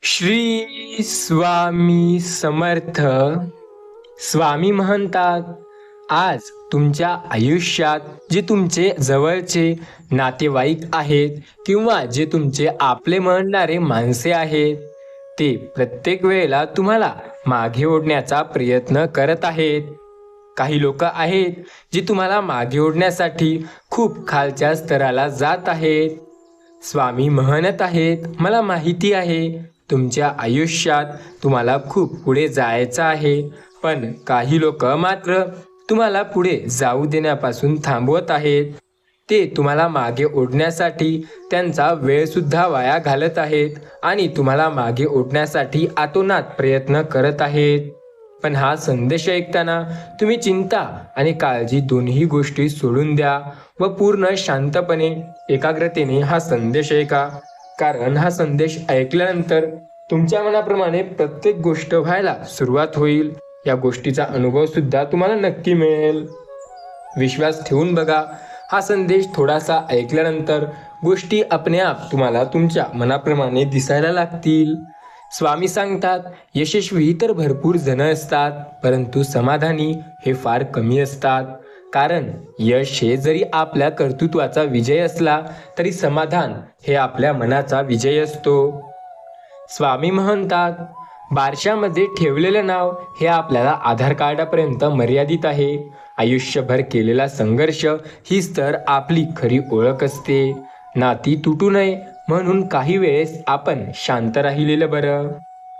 श्री स्वामी समर्थ. स्वामी म्हणतात, आज तुमच्या आयुष्यात जे तुमचे जवळचे नातेवाईक आहेत किंवा जे तुमचे आपले म्हणणारे माणसे आहेत, ते प्रत्येक वेळेला तुम्हाला मागे ओढण्याचा प्रयत्न करत आहेत. काही लोक आहेत जे तुम्हाला मागे ओढण्यासाठी खूप खालच्या स्तराला जात आहेत. स्वामी म्हणत आहेत, मला माहिती आहे तुमच्या आयुष्यात तुम्हाला खूप पुढे जायचं आहे, पण काही लोक मात्र तुम्हाला पुढे जाऊ देण्यापासून थांबवत आहेत. ते तुम्हाला मागे ओढण्यासाठी त्यांचा वेळसुद्धा वाया घालत आहेत आणि तुम्हाला मागे ओढण्यासाठी आतोनात प्रयत्न करत आहेत. पण हा संदेश ऐकताना तुम्ही चिंता आणि काळजी दोन्ही गोष्टी सोडून द्या व पूर्ण शांतपणे एकाग्रतेने हा संदेश ऐका. कारण हा संदेश ऐकल्यानंतर तुमच्या मनाप्रमाणे प्रत्येक गोष्ट व्हायला सुरुवात होईल. या गोष्टीचा अनुभव सुद्धा तुम्हाला नक्की मिळेल. विश्वास ठेवून बघा. हा संदेश थोडासा ऐकल्यानंतर गोष्टी आपणआप तुम्हाला तुमच्या मनाप्रमाणे दिसायला लागतील. स्वामी सांगतात, यशस्वी तर भरपूर जण असतात, परंतु समाधानी हे फार कमी असतात. कारण यश हे जरी आपल्या कर्तृत्वाचा विजय असला तरी समाधान हे आपल्या मनाचा विजय असतो. स्वामी म्हणतात, बारशामध्ये ठेवलेलं नाव हे आपल्याला आधार कार्डापर्यंत मर्यादित आहे. आयुष्यभर केलेला संघर्ष हीच तर आपली खरी ओळख असते. नाती तुटू नये म्हणून काही वेळेस आपण शांत राहिलेलं बरं.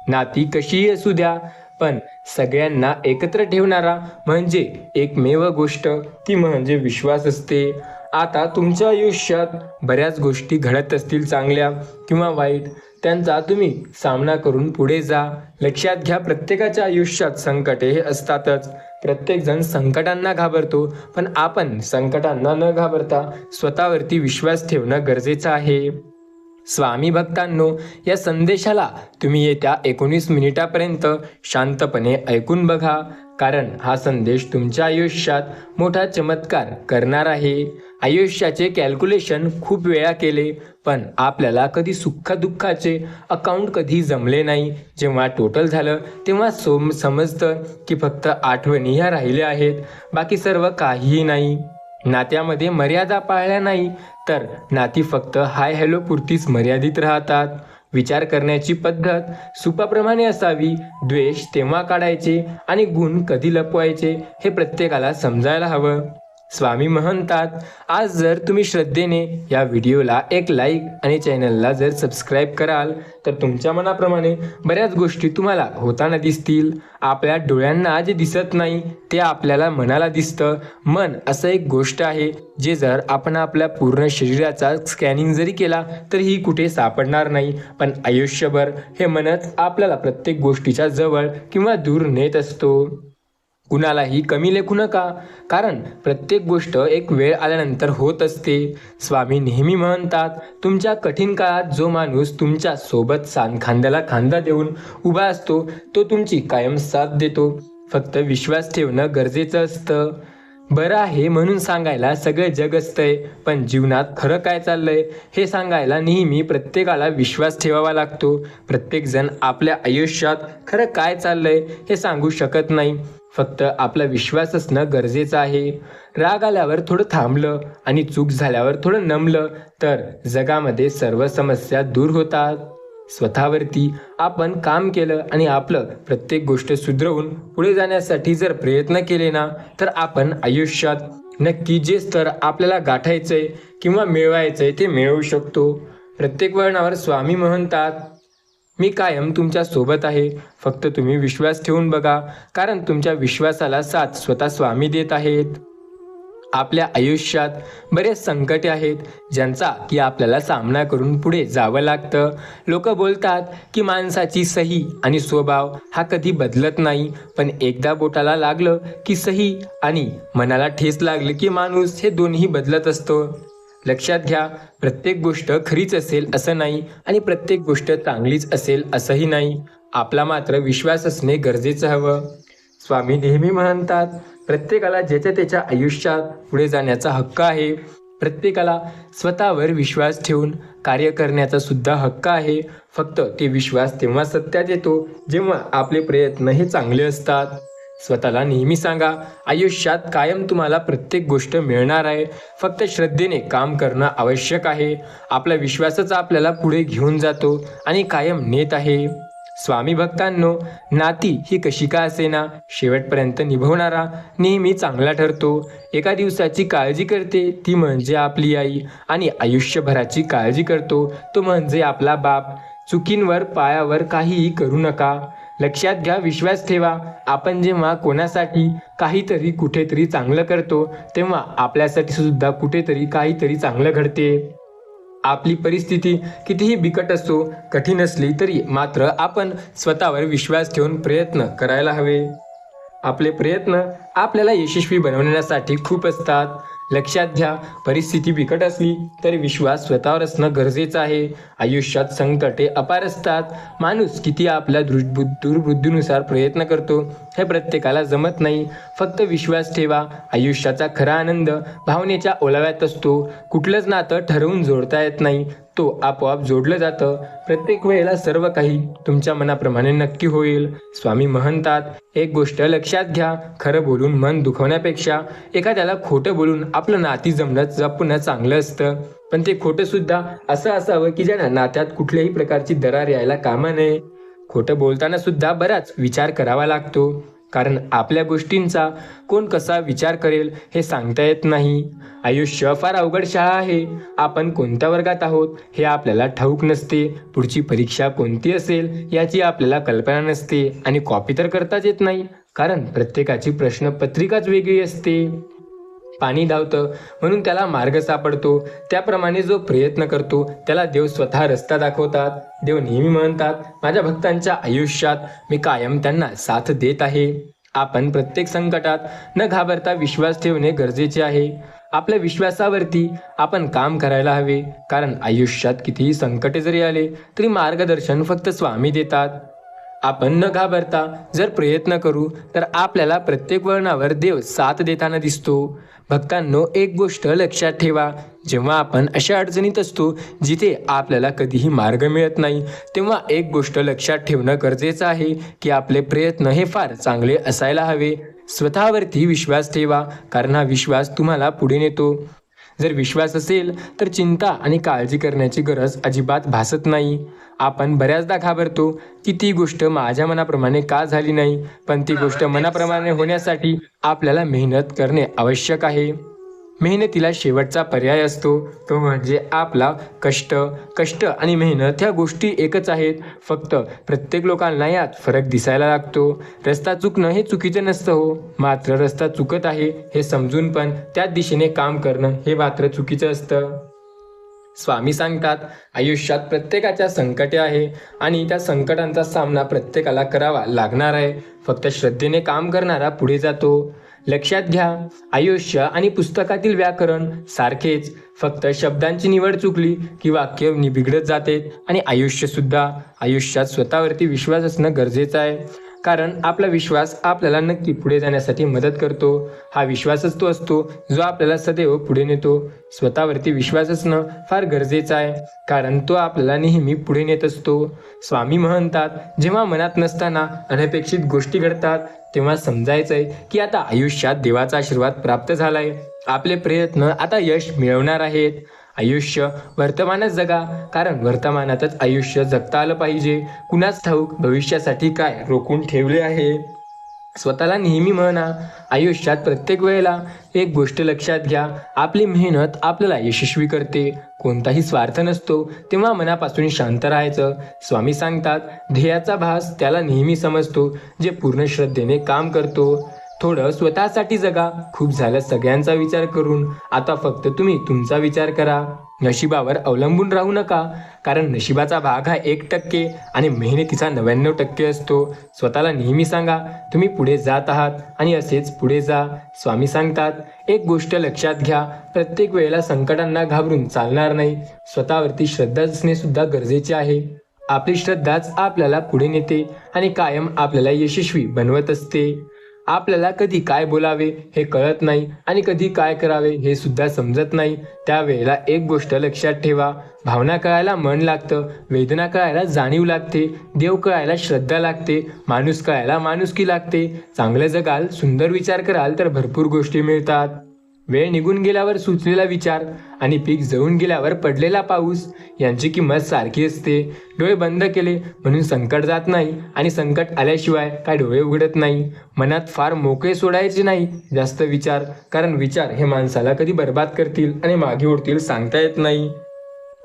नाती कशीही असू द्या, पण सगळ्यांना एकत्र ठेवणारा म्हणजे एकमेव गोष्ट ती म्हणजे विश्वास असते. आता तुमच्या आयुष्यात बऱ्याच गोष्टी घडत असतील, चांगल्या किंवा वाईट, त्यांचा तुम्ही सामना करून पुढे जा. लक्षात घ्या, प्रत्येकाच्या आयुष्यात संकटे हे असतातच. प्रत्येकजण संकटांना घाबरतो, पण आपण संकटांना न घाबरता स्वतःवरती विश्वास ठेवणं गरजेचं आहे. स्वामी भक्तांनो, या संदेशाला तुम्ही येत्या 19 मिनिटापर्यंत शांतपणे ऐकून बघा. कारण हा संदेश तुमच्या आयुष्यात मोठा चमत्कार करणार आहे. आयुष्याचे कॅल्क्युलेशन खूप वेळा केले, पण आपल्याला कधी सुखदुःखाचे अकाउंट कधी जमले नाही. जेव्हा टोटल झालं तेव्हा समजतं की फक्त आठवणी ह्या राहिल्या आहेत, बाकी सर्व काहीही नाही. नात्यामध्ये मर्यादा पाळल्या नाही तर नाती फक्त हाय हॅलो पुरतीच मर्यादित राहतात. विचार करण्याची पद्धत सुपाप्रमाणे असावी. द्वेष तेव्हा काढायचे आणि गुण कधी लपवायचे हे प्रत्येकाला समजायला हवं. स्वामी म्हणतात, आज जर तुम्ही श्रद्धेने या व्हिडिओला एक लाईक आणि चॅनलला जर सबस्क्राईब कराल तर तुमच्या मनाप्रमाणे बऱ्याच गोष्टी तुम्हाला होताना दिसतील. आपल्या डोळ्यांना जे दिसत नाही ते आपल्याला मनाला दिसतं. मन असं एक गोष्ट आहे जे जर आपण आपल्या पूर्ण शरीराचा स्कॅनिंग जरी केला तरीही कुठे सापडणार नाही, पण आयुष्यभर हे मनच आपल्याला प्रत्येक गोष्टीच्या जवळ किंवा दूर नेत असतो. कुणालाही कमी लेखू नका, कारण प्रत्येक गोष्ट एक वेळ आल्यानंतर होत असते. स्वामी नेहमी म्हणतात, तुमच्या कठीण काळात जो माणूस तुमच्या सोबत खांद्याला खांदा देऊन उभा असतो तो तुमची कायम साथ देतो. फक्त विश्वास ठेवणं गरजेचं असतं. बरं आहे म्हणून सांगायला सगळं जग असतंय, पण जीवनात खरं काय चाललंय हे सांगायला नेहमी प्रत्येकाला विश्वास ठेवावा लागतो. प्रत्येकजण आपल्या आयुष्यात खरं काय चाललंय हे सांगू शकत नाही. फक्त आपला विश्वास असणं गरजेचं आहे. राग आल्यावर थोडं थांबलं आणि चूक झाल्यावर थोडं नमलं तर जगामध्ये सर्व समस्या दूर होतात. स्वतःवरती आपण काम केलं आणि आपलं प्रत्येक गोष्ट सुधरवून पुढे जाण्यासाठी जर प्रयत्न केले ना, तर आपण आयुष्यात नक्की जे स्तर आपल्याला गाठायचंय किंवा मिळवायचंय ते मिळवू शकतो. प्रत्येक वळणावर स्वामी म्हणतात, मी कायम तुमच्या सोबत आहे. फक्त तुम्ही विश्वास ठेवून बघा, कारण तुमच्या विश्वासाला साथ स्वतः स्वामी देत आहेत. आपल्या आयुष्यात बरेच संकटे आहेत ज्यांचा की आपल्याला सामना करून पुढे जावं लागतं. लोक बोलतात की माणसाची सही आणि स्वभाव हा कधी बदलत नाही, पण एकदा बोटाला लागलं की सही आणि मनाला ठेच लागली की माणूस हे दोन्ही बदलत असतो. लक्षात घ्या, प्रत्येक गोष्ट खरीच असेल असं नाही आणि प्रत्येक गोष्ट चांगलीच असेल असंही नाही. आपला मात्र विश्वास असणे गरजेचं हवं. स्वामी नेहमी म्हणतात, प्रत्येकाला ज्याच्या त्याच्या आयुष्यात पुढे जाण्याचा हक्क आहे. प्रत्येकाला स्वतःवर विश्वास ठेवून कार्य करण्याचा सुद्धा हक्क आहे. फक्त ते विश्वास तेव्हा सत्यात येतो जेव्हा आपले प्रयत्न हे चांगले असतात. स्वतःला नेहमी सांगा, आयुष्यात कायम तुम्हाला प्रत्येक गोष्ट मिळणार आहे. फक्त श्रद्धेने काम करणं आवश्यक आहे. आपला विश्वासच आपल्याला पुढे घेऊन जातो आणि कायम नेत आहे. स्वामी भक्तांनो, नाती ही कशी का असेना शेवटपर्यंत निभवणारा नेहमी चांगला ठरतो. एका दिवसाची काळजी करते ती म्हणजे आपली आई, आणि आयुष्यभराची काळजी करतो तो म्हणजे आपला बाप. चुकींवर पायावर काहीही करू नका. लक्षात घ्या, विश्वास ठेवा. आपण जेव्हा कोणासाठी काहीतरी कुठेतरी चांगलं करतो तेव्हा आपल्यासाठी सुद्धा कुठेतरी काहीतरी चांगलं घडते. आपली परिस्थिती कितीही बिकट असो, कठीण असली तरी मात्र आपण स्वतःवर विश्वास ठेवून प्रयत्न करायला हवे. आपले प्रयत्न आपल्याला यशस्वी बनवण्यासाठी खूप असतात. लक्षात घ्या, परिस्थिती बिकट असली तरी विश्वास स्वतःवर असणं गरजेचं आहे. आयुष्यात संकटे अपार असतात. माणूस किती आपल्या दुर्बुद्धीनुसार प्रयत्न करतो हे प्रत्येकाला जमत नाही. फक्त विश्वास ठेवा. आयुष्याचा खरा आनंद भावनेच्या ओलाव्यात असतो. कुठलंच नातं ठरवून जोडता येत नाही, तो आपोआप जोडलं जातं. प्रत्येक वेळेला सर्व काही तुमच्या मनाप्रमाणे नक्की होईल. स्वामी म्हणतात, एक गोष्ट लक्षात घ्या, खरं बोलून मन दुखवण्यापेक्षा एखाद्याला खोटं बोलून आपलं नाती जपणं चांगलं असतं. पण ते खोटं सुद्धा असं असावं की ज्या नात्यात कुठल्याही प्रकारची दरार यायला कामा नये. खोटं बोलताना सुद्धा बराच विचार करावा लागतो, कारण आपल्या गोष्टींचा कोण कसा विचार करेल हे सांगता येत नाही. आयुष्य फार अवघड शाळा आहे. आपण कोणत्या वर्गात आहोत हे आपल्याला ठाऊक नसते. पुढची परीक्षा कोणती असेल याची आपल्याला कल्पना नसते, आणि कॉपी तर करताच येत नाही, कारण प्रत्येकाची प्रश्नपत्रिकाच वेगळी असते. पाणी धावतं म्हणून त्याला मार्ग सापडतो. त्याप्रमाणे जो प्रयत्न करतो त्याला देव स्वतः रस्ता दाखवतात. देव नेहमी म्हणतात, माझ्या भक्तांच्या आयुष्यात मी कायम त्यांना साथ देत आहे. आपण प्रत्येक संकटात न घाबरता विश्वास ठेवणे गरजेचे आहे. आपल्या विश्वासावरती आपण काम करायला हवे, कारण आयुष्यात कितीही संकटे जरी आले तरी मार्गदर्शन फक्त स्वामी देतात. आपण न घाबरता जर प्रयत्न करू तर आपल्याला प्रत्येक वळणावर देव साथ देताना दिसतो. भक्तांनो, एक गोष्ट लक्षात ठेवा, जेव्हा आपण अशा अडचणीत असतो जिथे आपल्याला कधीही मार्ग मिळत नाही, तेव्हा एक गोष्ट लक्षात ठेवणं गरजेचं आहे की आपले प्रयत्न हे फार चांगले असायला हवे. स्वतःवरती विश्वास ठेवा, कारण हा विश्वास तुम्हाला पुढे नेतो. जर विश्वास असेल तर चिंता आणि काळजी करण्याची गरज अजिबात भासत नाही. आपण बऱ्याचदा घाबरतो की ती गोष्ट माझ्या मनाप्रमाणे का झाली नाही, पण ती गोष्ट मनाप्रमाणे होण्यासाठी आपल्याला मेहनत करणे आवश्यक आहे. मेहनतीला शेवटचा पर्याय असतो, तो म्हणजे आपला कष्ट आणि मेहनत ह्या गोष्टी एकच आहेत. फक्त प्रत्येक लोकांना यात फरक दिसायला लागतो. रस्ता चुकणं हे चुकीचं नसतं हो, मात्र रस्ता चुकत आहे हे समजून पण त्याच दिशेने काम करणं हे मात्र चुकीचं असतं. स्वामी सांगतात, आयुष्यात प्रत्येकाच्या संकटे आहे आणि त्या संकटांचा सामना प्रत्येकाला करावा लागणार आहे. फक्त श्रद्धेने काम करणारा पुढे जातो. लक्षात घ्या, आयुष्य आणि पुस्तकातील व्याकरण सारखेच. फक्त शब्दांची निवड चुकली की वाक्य बिघडत जाते. आणि आयुष्यात स्वतःवरती विश्वास असणं गरजेचं आहे, कारण आपला विश्वास आपल्याला नक्की पुढे जाण्यासाठी मदत करतो. हा विश्वासच तो असतो जो आपल्याला सदैव पुढे नेतो. स्वतःवरती विश्वास असणं फार गरजेचं आहे, कारण तो आपल्याला नेहमी पुढे नेत असतो. स्वामी म्हणतात, जेव्हा मनात नसताना अनपेक्षित गोष्टी घडतात तेव्हा समजायचंय की आता आयुष्यात देवाचा आशीर्वाद प्राप्त झालाय. आपले प्रयत्न आता यश मिळवणार आहेत. आयुष्य वर्तमानात जगा, कारण वर्तमानातच आयुष्य जगता आलं पाहिजे. कुणाच ठाऊक भविष्यासाठी काय रोखून ठेवले आहे. स्वतःला नेहमी म्हणा, आयुष्यात प्रत्येक वेळेला एक गोष्ट लक्षात घ्या, आपली मेहनत आपल्याला यशस्वी करते. कोणताही स्वार्थ नसतो तेव्हा मनापासून शांत राहायचं. स्वामी सांगतात, ध्येयाचा भास त्याला नेहमी समजतो जे पूर्ण श्रद्धेने काम करतो. थोडं स्वतःसाठी जगा. खूप झालं सगळ्यांचा विचार करून, आता फक्त तुम्ही तुमचा विचार करा. नशिबावर अवलंबून राहू नका, कारण नशिबाचा भाग हा 1% आणि मेहनतीचा 99% असतो. स्वतःला नेहमी सांगा, तुम्ही पुढे जात आहात आणि असेच पुढे जा. स्वामी सांगतात, एक गोष्ट लक्षात घ्या, प्रत्येक वेळेला संकटांना घाबरून चालणार नाही. स्वतःवरती श्रद्धा असणे सुद्धा गरजेचे आहे. आपली श्रद्धाच आपल्याला पुढे नेते आणि कायम आपल्याला यशस्वी बनवत असते. आपल्याला कधी काय बोलावे हे कळत नाही आणि कधी काय करावे हे सुद्धा समजत नाही. त्यावेळेला एक गोष्ट लक्षात ठेवा, भावना कळायला मन लागतं, वेदना कळायला जाणीव लागते, देव कळायला श्रद्धा लागते, माणूस कळायला माणुसकी लागते. चांगलं जगाल, सुंदर विचार कराल तर भरपूर गोष्टी मिळतात. वेळ निघून गेल्यावर सुचलेला विचार आणि पीक जळून गेल्यावर पडलेला पाऊस यांची किंमत सारखी असते. डोळे बंद केले म्हणून संकट जात नाही आणि संकट आल्याशिवाय काय डोळे उघडत नाही. मनात फार मोकळे सोडायचे नाही जास्त विचार, कारण विचार हे माणसाला कधी बर्बाद करतील आणि मागे ओढतील सांगता येत नाही.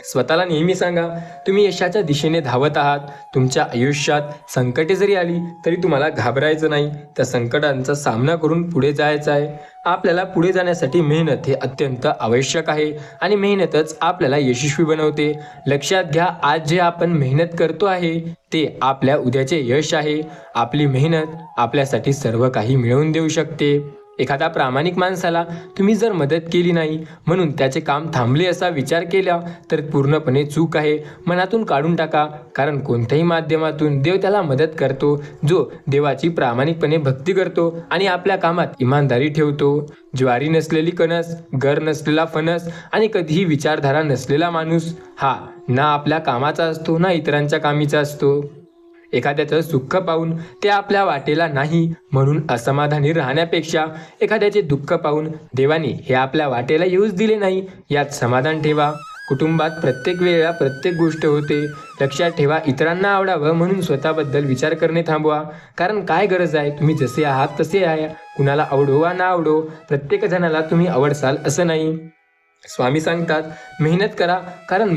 स्वतःला नेहमी सांगा, तुम्ही यशाच्या दिशेने धावत आहात. तुमच्या आयुष्यात संकटे जरी आली तरी तुम्हाला घाबरायचं नाही. त्या संकटांचा सामना करून पुढे जायचं आहे. आपल्याला पुढे जाण्यासाठी मेहनत हे अत्यंत आवश्यक आहे आणि मेहनतच आपल्याला यशस्वी बनवते. लक्षात घ्या, आज जे आपण मेहनत करतो आहे ते आपल्या उद्याचे यश आहे. आपली मेहनत आपल्यासाठी सर्व काही मिळवून देऊ शकते. एखाद्या प्रामाणिक माणसाला तुम्ही जर मदत केली नाही म्हणून त्याचे काम थांबले असा विचार केला तर पूर्णपणे चूक आहे. मनातून काढून टाका, कारण कोणत्याही माध्यमातून देव त्याला मदत करतो जो देवाची प्रामाणिकपणे भक्ती करतो आणि आपल्या कामात इमानदारी ठेवतो. ज्वारी नसलेली कणस, घर नसलेला फणस आणि कधीही विचारधारा नसलेला माणूस हा ना आपल्या कामाचा असतो ना इतरांच्या कामीचा असतो. एखाद्याचं सुख पाहून ते आपल्या वाटेला नाही म्हणून असमाधानी राहण्यापेक्षा एखाद्याचे दुःख पाहून देवाने हे आपल्या वाटेला येऊच दिले नाही यात समाधान ठेवा. कुटुंबात प्रत्येक वेळेला प्रत्येक गोष्ट होते. लक्षात ठेवा, इतरांना आवडावं म्हणून स्वतःबद्दल विचार करणे थांबवा. कारण काय गरज आहे, तुम्ही जसे आहात तसे आहे. कुणाला आवडो वा ना आवडो, प्रत्येक जणाला तुम्ही आवडसाल असं नाही. स्वामी सांगतात, मेहनत करा, कारण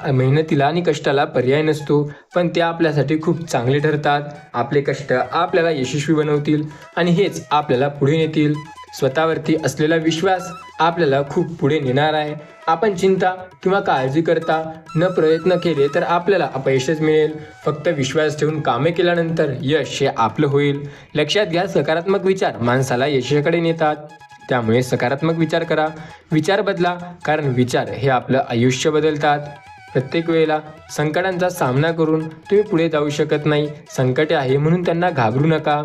मेहनतीला आणि कष्टाला पर्याय नसतो, पण ते आपल्यासाठी खूप चांगले ठरतात. आपले कष्ट आपल्याला यशस्वी बनवतील आणि हेच आपल्याला पुढे नेतील. स्वतःवरती असलेला विश्वास आपल्याला खूप पुढे नेणार आहे. आपण चिंता किंवा काळजी करता न प्रयत्न केले तर आपल्याला अपयशच मिळेल. फक्त विश्वास ठेवून कामे केल्यानंतर यश हे आपलं होईल. लक्षात घ्या, सकारात्मक विचार माणसाला यशाकडे नेतात. त्यामुळे सकारात्मक विचार करा, विचार बदला, कारण विचार हे आपलं आयुष्य बदलतात. प्रत्येक वेळेला संकटांचा सामना करून तुम्ही पुढे जाऊ शकत नाही. संकटे आहे म्हणून त्यांना घाबरू नका.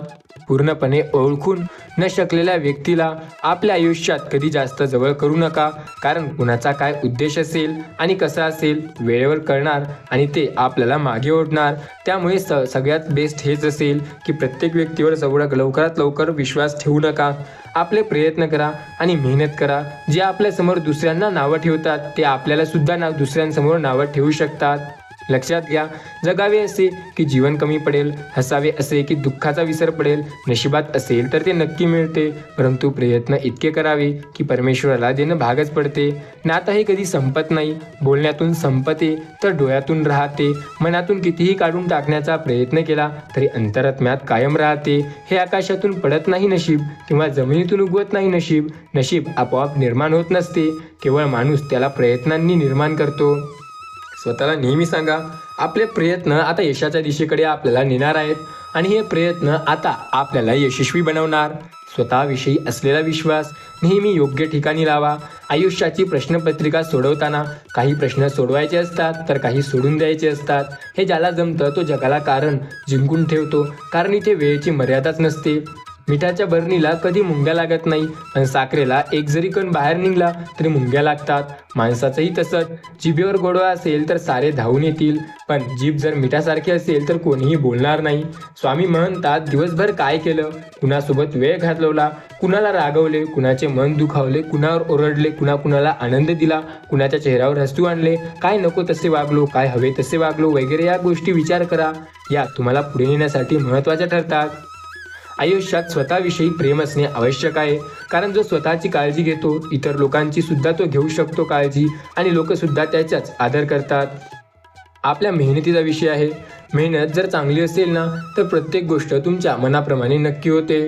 पूर्णपणे ओळखून न शकलेल्या व्यक्तीला आपल्या आयुष्यात कधी जास्त जवळ करू नका, कारण कुणाचा काय उद्देश असेल आणि कसा असेल वेळेवर कळणार आणि ते आपल्याला मागे ओढणार. त्यामुळे सगळ्यात बेस्ट हेच असेल की प्रत्येक व्यक्तीवर लवकरात लवकर विश्वास ठेवू नका. आपले प्रयत्न करा आणि मेहनत करा. जे आपल्यासमोर दुसऱ्यांना नावं ठेवतात ते आपल्याला सुद्धा दुसऱ्यांसमोर नावं ठेवू शकतात. लक्षात घ्या, जगावे असे की जीवन कमी पडेल, हसावे असे की दुःखाचा विसर पडेल. नशिबात असेल तर ते नक्की मिळते, परंतु प्रयत्न इतके करावे की परमेश्वराला देणं भागच पडते. नातं हे कधी संपत नाही. बोलण्यातून संपते तर डोळ्यातून राहते. मनातून कितीही काढून टाकण्याचा प्रयत्न केला तरी अंतरात्म्यात कायम राहते. हे आकाशातून पडत नाही नशीब किंवा जमिनीतून उगवत नाही नशीब. नशीब आपोआप निर्माण होत नसते, केवळ माणूस त्याला प्रयत्नांनी निर्माण करतो. स्वतःला नेहमी सांगा, आपले प्रयत्न आता यशाच्या दिशेकडे आपल्याला नेणार आहेत आणि हे प्रयत्न आता आपल्याला यशस्वी बनवणार. स्वतःविषयी असलेला विश्वास नेहमी योग्य ठिकाणी लावा. आयुष्याची प्रश्नपत्रिका सोडवताना काही प्रश्न सोडवायचे असतात तर काही सोडून द्यायचे असतात. हे ज्याला जमतं तो जगाला कारण जिंकून ठेवतो, कारण इथे वेळेची मर्यादाच नसते. मिठाच्या बरणीला कधी मुंग्या लागत नाही, पण साखरेला एक जरी कण बाहेर निघाला तरी मुंग्या लागतात. माणसाचंही तसंच. जिभेवर गोडवा असेल तर सारे धावून येतील, पण जीभ जर मिठासारखी असेल तर कोणीही बोलणार नाही. स्वामी म्हणतात, दिवसभर काय केलं, कुणासोबत वेळ घालवला, कुणाला रागवले, कुणाचे मन दुखावले, कुणावर ओरडले, कुणाला आनंद दिला, कुणाच्या चेहऱ्यावर हसू आणले, काय नको तसे वागलो, काय हवे तसे वागलो वगैरे या गोष्टी विचार करा. या तुम्हाला पुढे नेण्यासाठी महत्त्वाच्या ठरतात. आयुष्यात स्वतःविषयी प्रेम असणे आवश्यक आहे, कारण जो स्वतःची काळजी घेतो इतर लोकांची सुद्धा तो घेऊ शकतो काळजी आणि लोकसुद्धा त्याचाच आदर करतात. आपल्या मेहनतीचा विषय आहे. मेहनत जर चांगली असेल ना तर प्रत्येक गोष्ट तुमच्या मनाप्रमाणे नक्की होते.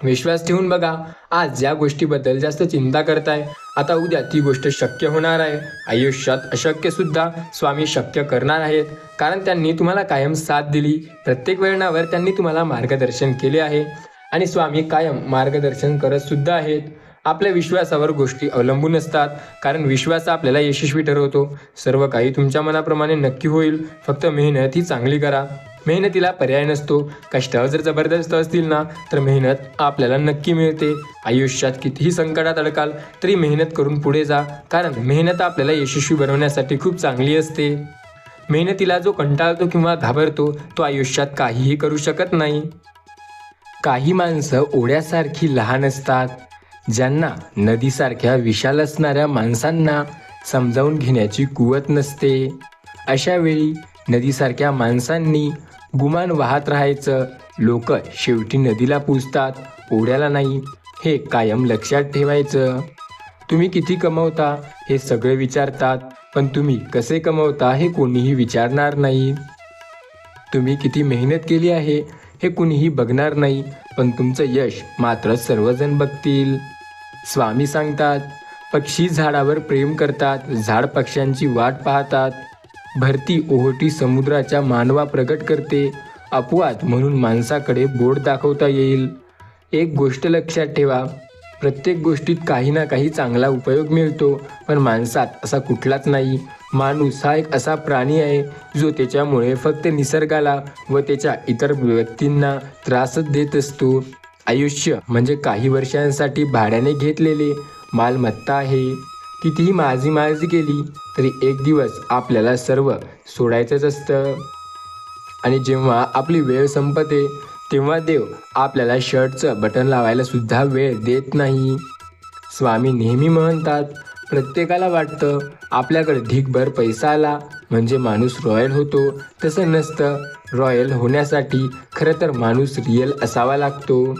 विश्वास ठेवून बघा. आज ज्या गोष्टीबद्दल जास्त चिंता करताय आता उद्या ती गोष्ट शक्य होणार आहे. आयुष्यात अशक्य सुद्धा स्वामी शक्य करणार आहेत, कारण त्यांनी तुम्हाला कायम साथ दिली. प्रत्येक वळणावर त्यांनी तुम्हाला मार्गदर्शन केले आहे आणि स्वामी कायम मार्गदर्शन करत सुद्धा आहेत. आपल्या विश्वासावर गोष्टी अवलंबून असतात, कारण विश्वास आपल्याला यशस्वी ठरवतो. सर्व काही तुमच्या मनाप्रमाणे नक्की होईल. फक्त मेहनत ही चांगली करा. मेहनतीला पर्याय नसतो. कष्ट जर जबरदस्त असतील ना तर मेहनत आपल्याला नक्की मिळते. आयुष्यात कितीही संकटात अडकाल तरी मेहनत करून पुढे जा, कारण मेहनत आपल्याला यशस्वी बनवण्यासाठी खूप चांगली असते. मेहनतीला जो कंटाळतो किंवा घाबरतो तो आयुष्यात काहीही करू शकत नाही. काही माणसं ओढ्यासारखी लहान असतात, ज्यांना नदीसारख्या विशाल असणाऱ्या माणसांना समजावून घेण्याची कुवत नसते. अशा वेळी नदीसारख्या माणसांनी गुमान वाहत राहायचं. लोक शेवटी नदीला पूजतात, ओढ्याला नाही. हे कायम लक्षात ठेवायचं. तुम्ही किती कमवता हे सगळे विचारतात, पण तुम्ही कसे कमवता हे कोणीही विचारणार नाही. तुम्ही किती मेहनत केली आहे हे कुणीही बघणार नाही, पण तुमचं यश मात्र सर्वजण बघतील. स्वामी सांगतात, पक्षी झाडावर प्रेम करतात, झाड पक्ष्यांची वाट पाहतात. भरती ओहोटी समुद्राच्या मानवा प्रगट करते. अपवाद म्हणून माणसाकडे बोट दाखवता येईल. एक गोष्ट लक्षात ठेवा, प्रत्येक गोष्टीत काही ना काही चांगला उपयोग मिळतो, पण माणसात असा कुठलाच नाही. माणूस हा एक असा प्राणी आहे जो त्याच्यामुळे फक्त निसर्गाला व त्याच्या इतर व्यक्तींना त्रासच देत असतो. आयुष्य म्हणजे काही वर्षांसाठी भाड्याने घेतलेले मालमत्ता आहे. कितीही माझी केली तरी एक दिवस आपल्याला सर्व सोडायचंच असतं. आणि जेव्हा आपली वेळ संपते तेव्हा देव आपल्याला शर्टचं बटन लावायला सुद्धा वेळ देत नाही. स्वामी नेहमी म्हणतात, प्रत्येकाला वाटतं आपल्याकडे ढीगभर पैसा आला म्हणजे माणूस रॉयल होतो. तसं नसतं. रॉयल होण्यासाठी खरं तर माणूस रिअल असावा लागतो.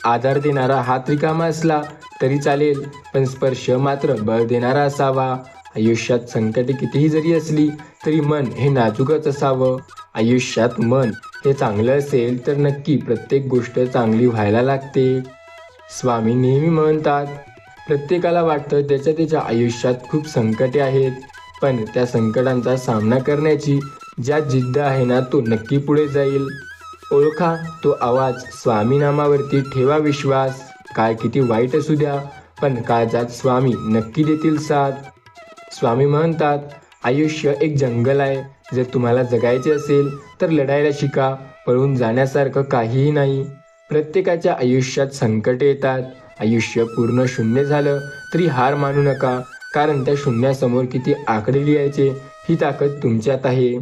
आधार देणारा हात रिकामा असला तरी चालेल, पण स्पर्श मात्र बळ देणारा असावा. आयुष्यात संकटे कितीही जरी असली तरी मन हे नाजूकच असावं. आयुष्यात मन हे चांगलं असेल तर नक्की प्रत्येक गोष्ट चांगली व्हायला लागते. स्वामी नेहमी म्हणतात, प्रत्येकाला वाटतं त्याच्या आयुष्यात खूप संकटे आहेत, पण त्या संकटांचा सामना करण्याची ज्यात जिद्द आहे ना तो नक्की पुढे जाईल. ओळखा तो आवाज, स्वामी नामावरती ठेवा विश्वास. काळ किती वाईट असू द्या, पण काळजात स्वामी नक्की देतील साथ. स्वामी म्हणतात, आयुष्य एक जंगल आहे. जर तुम्हाला जगायचे असेल तर लढायला शिका. पळून जाण्यासारखं काहीही नाही. प्रत्येकाच्या आयुष्यात संकटे येतात. आयुष्य पूर्ण शून्य झालं तरी हार मानू नका, कारण त्या शून्यासमोर किती आकडे लिहायचे ही ताकद तुमच्यात आहे.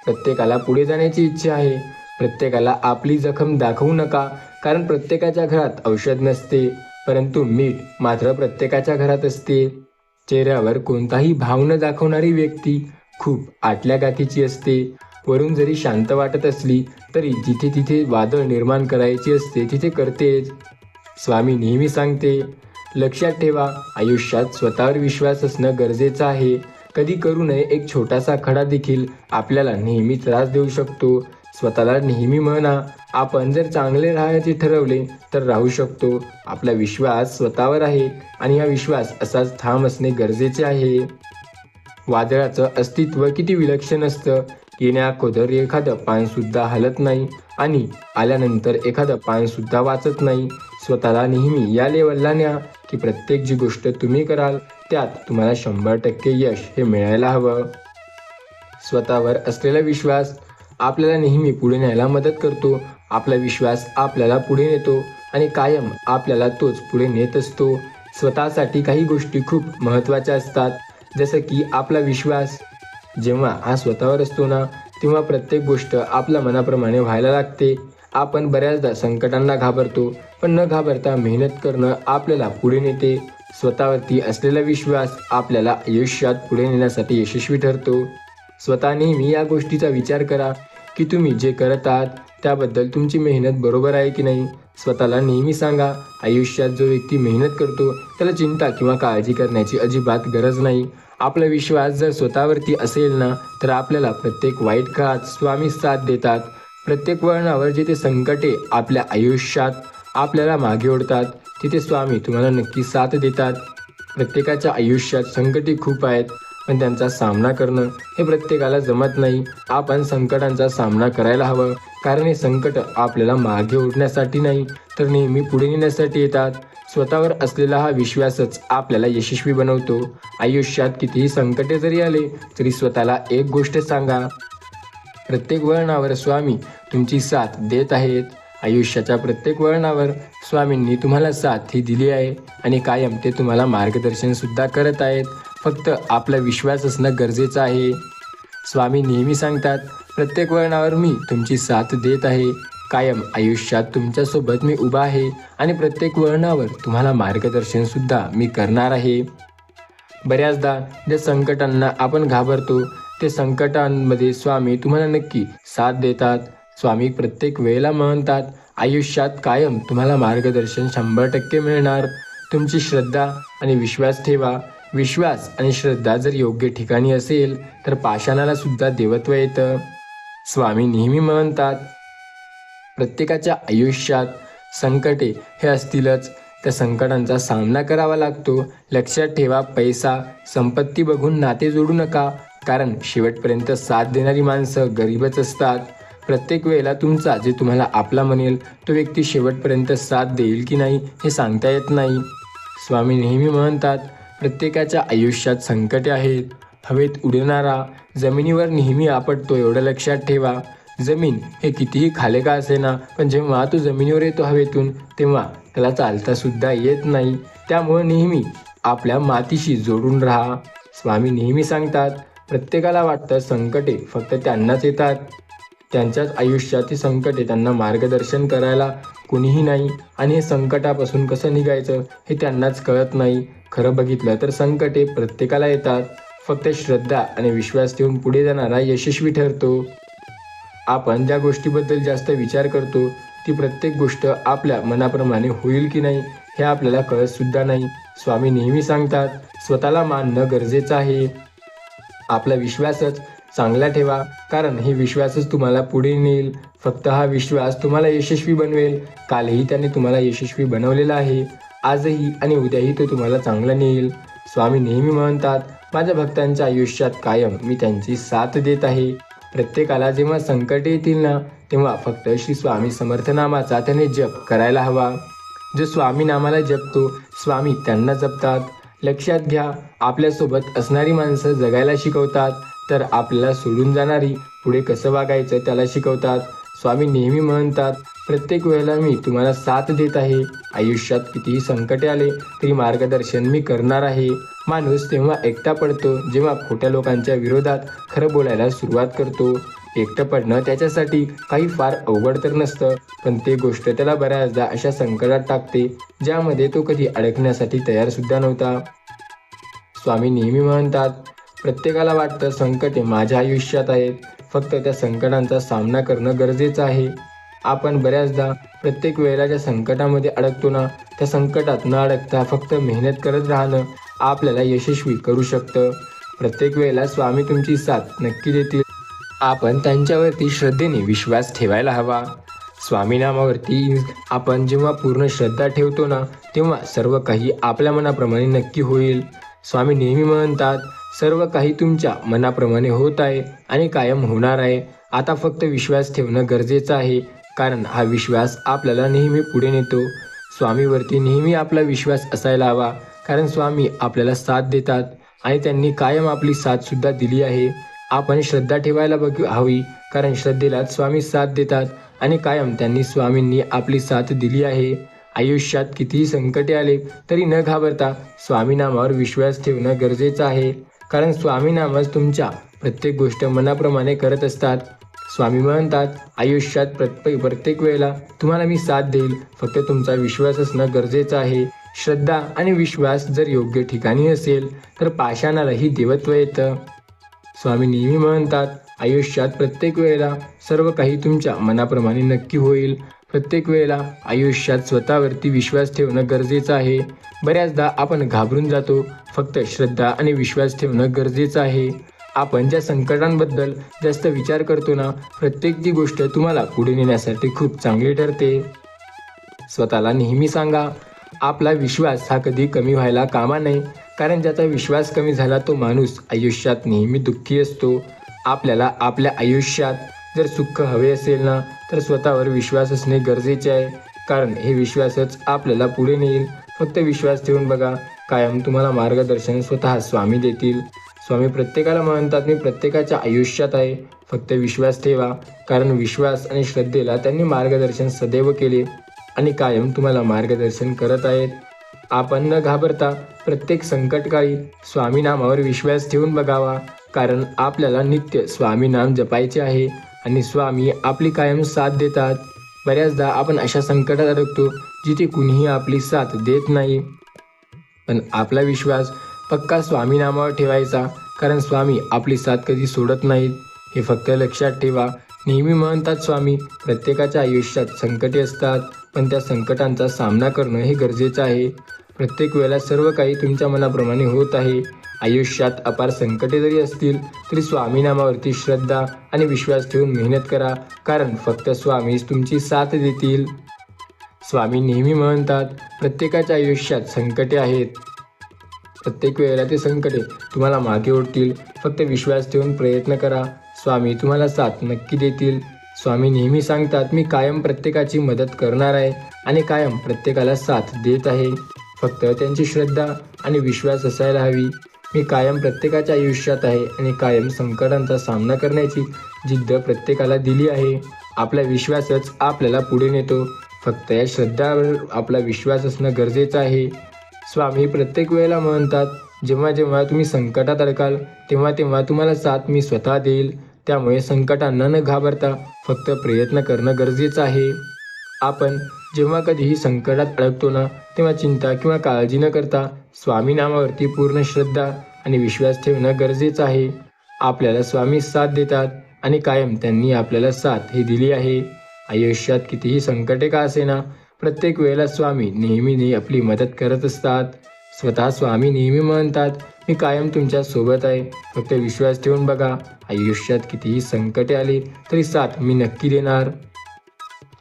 प्रत्येकाला पुढे जाण्याची इच्छा आहे. प्रत्येकाला आपली जखम दाखवू नका, कारण प्रत्येकाच्या घरात औषध नसते, परंतु मीठ मात्र प्रत्येकाच्या घरात असते. चेहऱ्यावर कोणताही भाव न दाखवणारी व्यक्ती खूप आटल्या गाठीची असते. वरून जरी शांत वाटत असली तरी जिथे तिथे वादळ निर्माण करायची असते तिथे करतेच. स्वामी नेहमी सांगते, लक्षात ठेवा, आयुष्यात स्वतःवर विश्वास असणं गरजेचं आहे. कधी करू नये एक छोटासा खडा देखील आपल्याला नेहमी त्रास देऊ शकतो. स्वतःला नेहमी म्हणा, आपण जर चांगले राहायचे ठरवले तर राहू शकतो. आपला विश्वास स्वतःवर आहे आणि हा विश्वास असाच ठाम असणे गरजेचे आहे. वादळाचं अस्तित्व किती विलक्षण असतं. येण्या अगोदर एखादं पानसुद्धा हलत नाही आणि आल्यानंतर एखादं पानसुद्धा वाचत नाही. स्वतःला नेहमी या लेवलला न्या की प्रत्येक जी गोष्ट तुम्ही कराल त्यात तुम्हाला 100% यश हे मिळायला हवं. स्वतःवर असलेला विश्वास आपल्याला नेहमी पुढे न्यायला मदत करतो. आपला विश्वास आपल्याला पुढे नेतो आणि कायम आपल्याला तोच पुढे नेत असतो. स्वतःसाठी काही गोष्टी खूप महत्त्वाच्या असतात, जसं की आपला विश्वास. जेव्हा हा स्वतःवर असतो ना तेव्हा प्रत्येक गोष्ट आपल्या मनाप्रमाणे व्हायला लागते. आपण बऱ्याचदा संकटांना घाबरतो, पण न घाबरता मेहनत करणं आपल्याला पुढे नेते. स्वतःवरती असलेला विश्वास आपल्याला आयुष्यात पुढे नेण्यासाठी यशस्वी ठरतो. स्वतः नेहमी या गोष्टीचा विचार करा की तुम्ही जे करत आहात त्याबद्दल तुमची मेहनत बरोबर आहे की नाही. स्वतःला नेहमी सांगा, आयुष्यात जो व्यक्ती मेहनत करतो त्याला चिंता किंवा काळजी करण्याची अजिबात गरज नाही. आपला विश्वास जर स्वतःवरती असेल ना तर आपल्याला प्रत्येक वाईट काळात स्वामी साथ देतात. प्रत्येक वळणावर जिथे संकटे आपल्या आयुष्यात आपल्याला मागे ओढतात तिथे स्वामी तुम्हाला नक्की साथ देतात. प्रत्येकाच्या आयुष्यात संकटे खूप आहेत, पण त्यांचा सामना करणं हे प्रत्येकाला जमत नाही. आपण संकटांचा सामना करायला हवं, कारण हे संकट आपल्याला मागे ओढण्यासाठी नाही तर नेहमी पुढे नेण्यासाठी येतात. स्वतःवर असलेला हा विश्वासच आपल्याला यशस्वी बनवतो. आयुष्यात कितीही संकटे जरी आले तरी स्वतःला एक गोष्ट सांगा, प्रत्येक वळणावर स्वामी तुमची साथ देत आहेत. आयुष्याच्या प्रत्येक वळणावर स्वामींनी तुम्हाला साथ ही दिली आहे आणि कायम ते तुम्हाला मार्गदर्शन सुद्धा करत आहेत. फक्त आपला विश्वास असणं गरजेचं आहे. स्वामी नेहमी सांगतात, प्रत्येक वळणावर मी तुमची साथ देत आहे. कायम आयुष्यात तुमच्यासोबत मी उभा आहे आणि प्रत्येक वळणावर तुम्हाला मार्गदर्शन सुद्धा मी करणार आहे. बऱ्याचदा ज्या संकटांना आपण घाबरतो ते संकटांमध्ये स्वामी तुम्हाला नक्की साथ देतात. स्वामी प्रत्येक वेळेला म्हणतात, आयुष्यात कायम तुम्हाला मार्गदर्शन 100% मिळणार. तुमची श्रद्धा आणि विश्वास ठेवा. विश्वास आणि श्रद्धा जर योग्य ठिकाणी असेल तर पाषाणाला सुद्धा देवत्व येतं. स्वामी नेहमी म्हणतात, प्रत्येकाच्या आयुष्यात संकटे हे असतीलच. त्या संकटांचा सामना करावा लागतो. लक्षात ठेवा, पैसा संपत्ती बघून नाते जोडू नका, कारण शेवटपर्यंत साथ देणारी माणसं गरीबच असतात. प्रत्येक वेळेला तुमचा जे तुम्हाला आपला म्हणेल तो व्यक्ती शेवटपर्यंत साथ देईल की नाही हे सांगता येत नाही. स्वामी नेहमी म्हणतात, प्रत्येकाच्या आयुष्यात संकटे आहेत. हवेत उडणारा जमिनीवर नेहमी आपटतो एवढं लक्षात ठेवा. जमीन हे कितीही खाले का असेना, पण जेव्हा तो जमिनीवर येतो हवेतून तेव्हा त्याला चालता सुद्धा येत नाही. त्यामुळे नेहमी आपल्या मातीशी जोडून राहा. स्वामी नेहमी सांगतात, प्रत्येकाला वाटतं संकटे फक्त त्यांनाच येतात. त्यांच्याच आयुष्यात ही संकटे त्यांना मार्गदर्शन करायला कोणीही नाही आणि हे संकटापासून कसं निघायचं हे त्यांनाच कळत नाही. खरं बघितलं तर संकटे प्रत्येकाला येतात. फक्त श्रद्धा आणि विश्वास ठेवून पुढे जाणारा यशस्वी ठरतो. आपण ज्या गोष्टीबद्दल जास्त विचार करतो ती प्रत्येक गोष्ट आपल्या मनाप्रमाणे होईल की नाही हे आपल्याला कळत सुद्धा नाही. स्वामी नेहमी सांगतात, स्वतःला मानणं गरजेचं आहे. आपला विश्वासच चांगला ठेवा, कारण हे विश्वासच तुम्हाला पुढे नेईल. फक्त हा विश्वास तुम्हाला यशस्वी बनवेल. कालही त्याने तुम्हाला यशस्वी बनवलेला आहे. आजही आणि उद्याही तो तुम्हाला चांगला नेईल. स्वामी नेहमी म्हणतात, माझ्या भक्तांच्या आयुष्यात कायम मी त्यांची साथ देत आहे. प्रत्येकाला जेव्हा संकट येतील ना तेव्हा फक्त श्री स्वामी समर्थ नामाचा त्याने जप करायला हवा. जो स्वामी नामाला जपतो स्वामी त्यांना जपतात. लक्षात घ्या, आपल्यासोबत असणारी माणसं जगायला शिकवतात, तर आपल्याला सोडून जाणारी पुढे कसं वागायचं त्याला शिकवतात. स्वामी नेहमी म्हणतात, प्रत्येक वेळेला मी तुम्हाला साथ देत आहे. आयुष्यात कितीही संकटे आले तरी मार्गदर्शन मी करणार आहे. माणूस तेव्हा एकटा पडतो जेव्हा खोट्या लोकांच्या विरोधात खरं बोलायला सुरुवात करतो. एकटं पडणं त्याच्यासाठी काही फार अवघड तर नसतं, पण ते गोष्ट त्याला बऱ्याचदा अशा संकटात टाकते ज्यामध्ये तो कधी अडकण्यासाठी तयार सुद्धा नव्हता. स्वामी नेहमी म्हणतात, प्रत्येकाला वाटतं संकटे माझ्या आयुष्यात आहेत, फक्त त्या संकटांचा सामना करणं गरजेचं आहे. आपण बऱ्याचदा प्रत्येक वेळेला ज्या संकटामध्ये अडकतो ना त्या संकटात न अडकता फक्त मेहनत करत राहणं आपल्याला यशस्वी करू शकतं. प्रत्येक वेळेला स्वामी तुमची साथ नक्की देतील. आपण त्यांच्यावरती श्रद्धेने विश्वास ठेवायला हवा. स्वामी नामावरती आपण जेव्हा पूर्ण श्रद्धा ठेवतो ना तेव्हा सर्व काही आपल्या मनाप्रमाणे नक्की होईल. स्वामी नेहमी म्हणतात, सर्व काही तुमच्या मनाप्रमाणे होत आहे आणि कायम होणार आहे. आता फक्त विश्वास ठेवणं गरजेचं आहे, कारण हा विश्वास आपल्याला नेहमी पुढे नेतो. स्वामीवरती नेहमी आपला विश्वास असायला हवा, कारण स्वामी आपल्याला साथ देतात आणि त्यांनी कायम आपली साथ सुद्धा दिली आहे. आपण श्रद्धा ठेवायला हवी, कारण श्रद्धेलाच स्वामी साथ देतात आणि कायम स्वामींनी आपली साथ दिली आहे. आयुष्यात कितीही संकटे आले तरी न घाबरता स्वामी नामावर विश्वास ठेवणं गरजेचं आहे, कारण स्वामी नामच तुमच्या प्रत्येक गोष्ट मनाप्रमाणे करत असतात. स्वामी म्हणतात, आयुष्यात प्रत्येक वेळेला तुम्हाला मी साथ देईल, फक्त तुमचा विश्वास असणं गरजेचं आहे. श्रद्धा आणि विश्वास जर योग्य ठिकाणी असेल तर पाषाणालाही देवत्व येतं. स्वामी नेहमी म्हणतात, आयुष्यात प्रत्येक वेळेला सर्व काही तुमच्या मनाप्रमाणे नक्की होईल. प्रत्येक वेळेला आयुष्यात स्वतःवरती विश्वास ठेवणं गरजेचं आहे. बऱ्याचदा आपण घाबरून जातो, फक्त श्रद्धा आणि विश्वास ठेवणं गरजेचं आहे. आपण ज्या संकटांबद्दल जास्त विचार करतो ना प्रत्येक ती गोष्ट तुम्हाला पुढे नेण्यासाठी खूप चांगली ठरते. स्वतःला नेहमी सांगा, आपला विश्वास हा कधी कमी व्हायला कामा नये, कारण ज्याचा विश्वास कमी झाला तो माणूस आयुष्यात नेहमी दुःखी असतो. आपल्याला आपल्या आयुष्यात जर सुख हवे असेल ना तर स्वतःवर विश्वास असणे गरजेचे आहे, कारण हे विश्वासच आपल्याला पुढे नेईल. फक्त विश्वास ठेवून बघा, कायम तुम्हाला मार्गदर्शन स्वतः स्वामी देतील. स्वामी प्रत्येकाला म्हणतात, मी प्रत्येकाच्या आयुष्यात आहे, फक्त विश्वास ठेवा. कारण विश्वास आणि श्रद्धेला त्यांनी मार्गदर्शन सदैव केले आणि कायम तुम्हाला मार्गदर्शन करत आहेत. आपण न घाबरता प्रत्येक संकटकाळी स्वामी नामावर विश्वास ठेवून बघावा. कारण आपल्याला नित्य स्वामी नाम जपायचे आहे आणि स्वामी आपली कायम साथ देतात. बऱ्याचदा आपण अशा संकटात अडकतो जिथे कुणीही आपली साथ देत नाही, पण आपला विश्वास पक्का स्वामी नामावर ठेवायचा. कारण स्वामी आपली साथ कधी सोडत नाहीत, हे फक्त लक्षात ठेवा. नेहमी म्हणतात स्वामी, प्रत्येकाच्या आयुष्यात संकटे असतात, पण त्या संकटांचा सामना करणं हे गरजेचं आहे. प्रत्येक वेळेला सर्व काही तुमच्या मनाप्रमाणे होत आहे. आयुष्यात अपार संकटे जरी असतील तरी स्वामी नामावरती श्रद्धा आणि विश्वास ठेवून मेहनत करा. कारण फक्त स्वामीच तुमची साथ देतील. स्वामी नेहमी म्हणतात, प्रत्येकाच्या आयुष्यात संकटे आहेत, प्रत्येक वेळेला ते संकटे तुम्हाला मागे ओढतील. फक्त विश्वास ठेवून प्रयत्न करा, स्वामी तुम्हाला साथ नक्की देतील. स्वामी नेहमी सांगतात, मी कायम प्रत्येकाची मदत करणार आहे आणि कायम प्रत्येकाला साथ देत आहे. फक्त त्यांची श्रद्धा आणि विश्वास असायला हवी. मी कायम प्रत्येकाच्या आयुष्यात आहे आणि कायम संकटांचा सामना करण्याची जिद्द प्रत्येकाला दिली आहे. आपला विश्वासच आपल्याला पुढे नेतो. फक्त या श्रद्धावर आपला विश्वास असणं गरजेचं आहे. स्वामी प्रत्येक वेळेला म्हणतात, जेव्हा जेव्हा तुम्ही संकटात अडकाल तेव्हा तेव्हा तुम्हाला साथ मी स्वतः देईल. त्यामुळे संकटांना न घाबरता फक्त प्रयत्न करणं गरजेचं आहे. आपण जेव्हा कधीही संकटात अडकतो ना, तेव्हा चिंता किंवा काळजी न करता स्वामी नामावरती पूर्ण श्रद्धा आणि विश्वास ठेवणं गरजेचं आहे. आपल्याला स्वामी साथ देतात आणि कायम त्यांनी आपल्याला साथ ही दिली आहे. आयुष्यात कितीही संकटे का असेना, प्रत्येक वेळेला स्वामी नेहमी आपली मदत करत असतात. स्वतः स्वामी नेहमी म्हणतात, मी कायम तुमच्या सोबत आहे, फक्त विश्वास ठेवून बघा. आयुष्यात कितीही संकटे आली तरी साथ मी नक्की देणार.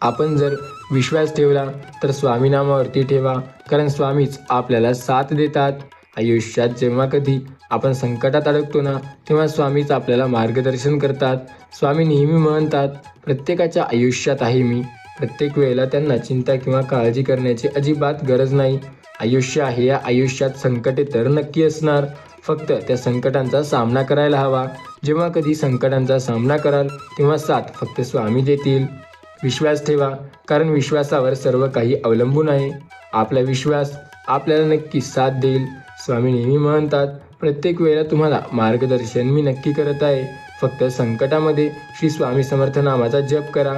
आपण जर विश्वास ठेवला तर स्वामी नामावरती ठेवा, कारण स्वामीच आपल्याला साथ देतात. आयुष्यात जेव्हा कधी आपण संकटात अडकतो ना, तेव्हा स्वामीच आपल्याला मार्गदर्शन करतात. स्वामी नेहमी म्हणतात, प्रत्येकाच्या आयुष्यात आहे मी, प्रत्येक वेळेला त्यांना चिंता किंवा काळजी करण्याची अजिबात गरज नाही. आयुष्य आहे, या आयुष्यात संकटे तर नक्की असणार, फक्त त्या संकटांचा सामना करायला हवा. जेव्हा कधी संकटांचा सामना कराल तेव्हा साथ फक्त स्वामी देतील. विश्वास ठेवा, कारण विश्वासावर सर्व काही अवलंबून आहे. आपला विश्वास आपल्याला नक्की साथ देईल. स्वामी नेहमी म्हणतात, प्रत्येक वेळेला तुम्हाला मार्गदर्शन मी नक्की करत आहे. फक्त संकटामध्ये श्री स्वामी समर्थ नामाचा जप करा.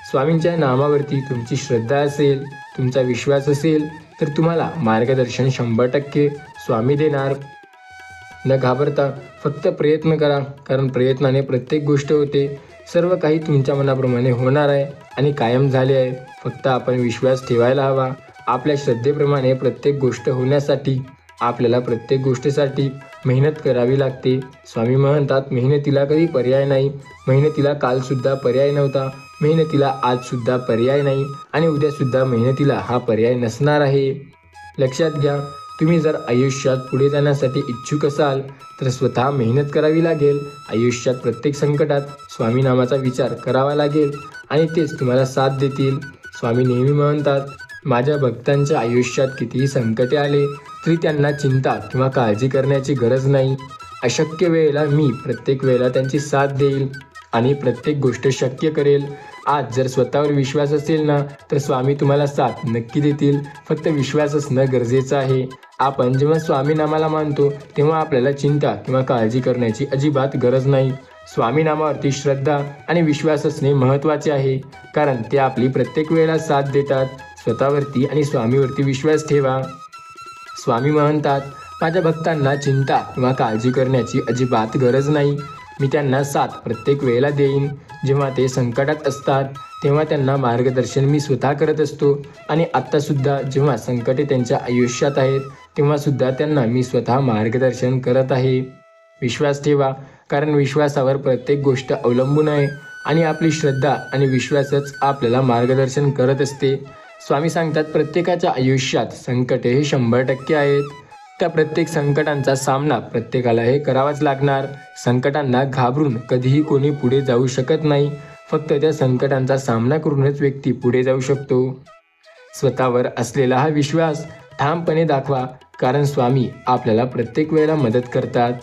स्वामींच्या नामावरती तुमची श्रद्धा असेल, तुमचा विश्वास असेल तर तुम्हाला मार्गदर्शन 100% स्वामी देणार. न घाबरता फक्त प्रयत्न करा, कारण प्रयत्नाने प्रत्येक गोष्ट होते. सर्व काही तुमच्या मनाप्रमाणे होणार आहे आणि कायम झाले आहे. फक्त आपण विश्वास ठेवायला हवा. आपल्या श्रद्धेप्रमाणे प्रत्येक गोष्ट होण्यासाठी आपल्याला प्रत्येक गोष्टीसाठी मेहनत करावी लागते. स्वामी म्हणतात, मेहनतीला कधी पर्याय नाही. मेहनतीला कालसुद्धा पर्याय नव्हता, मेहनतीला आजसुद्धा पर्याय नाही आणि उद्यासुद्धा मेहनतीला हा पर्याय नसणार आहे. लक्षात घ्या, तुम्ही जर आयुष्यात पुढे जाण्यासाठी इच्छुक असाल तर स्वतः मेहनत करावी लागेल. आयुष्यात प्रत्येक संकटात स्वामी नामाचा विचार करावा लागेल आणि तेच तुम्हाला साथ देतील. स्वामी नेहमी म्हणतात, माझ्या भक्तांच्या आयुष्यात कितीही संकटे आले तरी त्यांना चिंता किंवा काळजी करण्याची गरज नाही. अशक्य वेळेला मी प्रत्येक वेळेला त्यांची साथ देईल आणि प्रत्येक गोष्ट शक्य करेल. आज जर स्वतःवर विश्वास असेल ना, तर स्वामी तुम्हाला साथ नक्की देतील. फक्त विश्वास असणं गरजेचं आहे. आपण जेव्हा स्वामी नामाला मानतो तेव्हा आपल्याला चिंता किंवा काळजी करण्याची अजिबात गरज नाही. स्वामी नामावरती श्रद्धा आणि विश्वास असणे महत्त्वाचे आहे, कारण ते आपली प्रत्येक वेळेला साथ देतात. स्वतःवरती आणि स्वामीवरती विश्वास ठेवा. स्वामी म्हणतात, माझ्या भक्तांना चिंता किंवा काळजी करण्याची अजिबात गरज नाही. मी त्यांना साथ प्रत्येक वेळेला देईन. जेव्हा ते संकटात असतात तेव्हा त्यांना मार्गदर्शन मी स्वतः करत असतो आणि आत्तासुद्धा जेव्हा संकटे त्यांच्या आयुष्यात आहेत तेव्हासुद्धा त्यांना मी स्वतः मार्गदर्शन करत आहे. विश्वास ठेवा, कारण विश्वासावर प्रत्येक गोष्ट अवलंबून आहे आणि आपली श्रद्धा आणि विश्वासच आपल्याला मार्गदर्शन करत असते. स्वामी सांगतात, प्रत्येकाच्या आयुष्यात संकटे हे 100% आहेत. त्या प्रत्येक संकटांचा सामना प्रत्येकाला हे करावाच लागणार. संकटांना घाबरून कधीही कोणी पुढे जाऊ शकत नाही. फक्त त्या संकटांचा सामना करूनच व्यक्ती पुढे जाऊ शकतो. स्वतःवर असलेला हा विश्वास ठामपणे दाखवा, कारण स्वामी आपल्याला प्रत्येक वेळेला मदत करतात.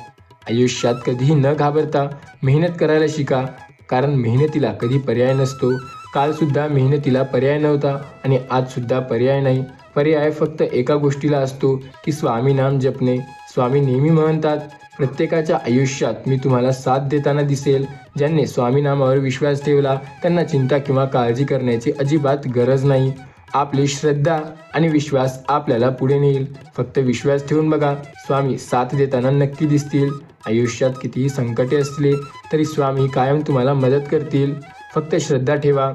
आयुष्यात कधीही न घाबरता मेहनत करायला शिका, कारण मेहनतीला कधी पर्याय नसतो. कालसुद्धा मेहनतीला पर्याय नव्हता आणि आजसुद्धा पर्याय नाही. पर्याय फक्त एका गोष्टीला असतो, की स्वामी नाम जपणे. स्वामी नेहमी म्हणतात, प्रत्येकाच्या आयुष्यात मी तुम्हाला साथ देताना दिसेल. ज्यांनी स्वामी नामावर विश्वास ठेवला त्यांना चिंता किंवा काळजी करण्याची अजिबात गरज नाही. आपली श्रद्धा आणि विश्वास आपल्याला पुढे नेईल. फक्त विश्वास ठेवून बघा, स्वामी साथ देताना नक्की दिसतील. आयुष्यात कितीही संकटे असले तरी स्वामी कायम तुम्हाला मदत करतील. फक्त श्रद्धा ठेवा,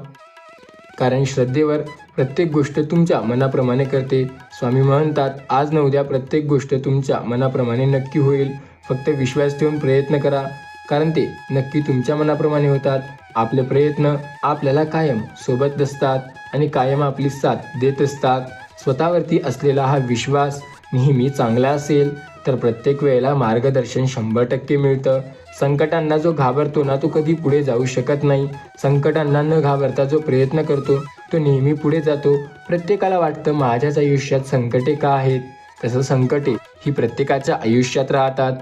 कारण श्रद्धेवर प्रत्येक गोष्ट तुमच्या मनाप्रमाणे करते. स्वामी म्हणतात, आज न उद्या प्रत्येक गोष्ट तुमच्या मनाप्रमाणे नक्की होईल. फक्त विश्वास ठेवून प्रयत्न करा, कारण ते नक्की तुमच्या मनाप्रमाणे होतात. आपले प्रयत्न आपल्याला कायम सोबत असतात आणि कायम आपली साथ देत असतात. स्वतःवरती असलेला हा विश्वास नेहमी चांगला असेल तर प्रत्येक वेळेला मार्गदर्शन 100% मिळतं. संकटांना जो घाबरतो ना, तो कधी पुढे जाऊ शकत नाही. संकटांना न घाबरता जो प्रयत्न करतो तो नेहमी पुढे जातो. प्रत्येकाला वाटतं माझ्याच आयुष्यात संकटे का आहेत? तसं संकटे ही प्रत्येकाच्या आयुष्यात राहतात.